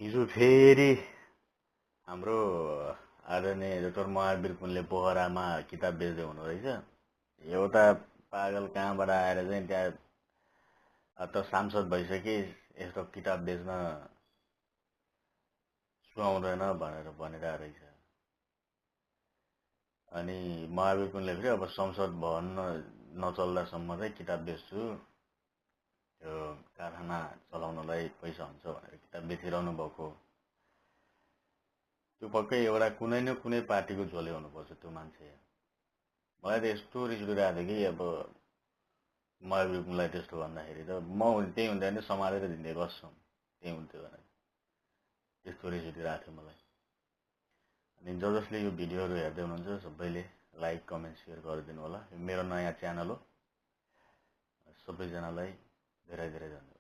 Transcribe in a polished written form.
हिजो फेरि हाम्रो आदरणीय डाक्टर महावीर कुनले पोखरामा किताब बेच्दै हुनुहुँदैछ। एउटा पागल कहाँबाट आएर चाहिँ त्यहाँ त सांसद भइसके यस्तो किताब बेच्न सुहाउँदैन भनेर भनिरहेको रहेछ। अनि महावीर कुनले फेरि अब संसद भवन नचल्दासम्म चाहिँ किताब बेच्छु, त्यो कारखाना चलाउनलाई पैसा हुन्छ भनेर किताब बेचिरहनु भएको। त्यो पक्कै एउटा कुनै न कुनै पार्टीको झोले हुनुपर्छ त्यो मान्छे। मलाई त यस्तो रिस उठिरहेको थियो कि अब महावीर कुनलाई त्यस्तो भन्दाखेरि त म त्यही हुँदैन नि समालेर दिँदै बस्छौँ, त्यही हुन्थ्यो भनेर त्यस्तो रिस उठिरहेको थियो मलाई। अनि जसले यो भिडियोहरू हेर्दै हुनुहुन्छ सबैले लाइक कमेन्ट सेयर गरिदिनु होला। यो मेरो नयाँ च्यानल हो, सबैजनालाई धेरै धेरै धन्यवाद।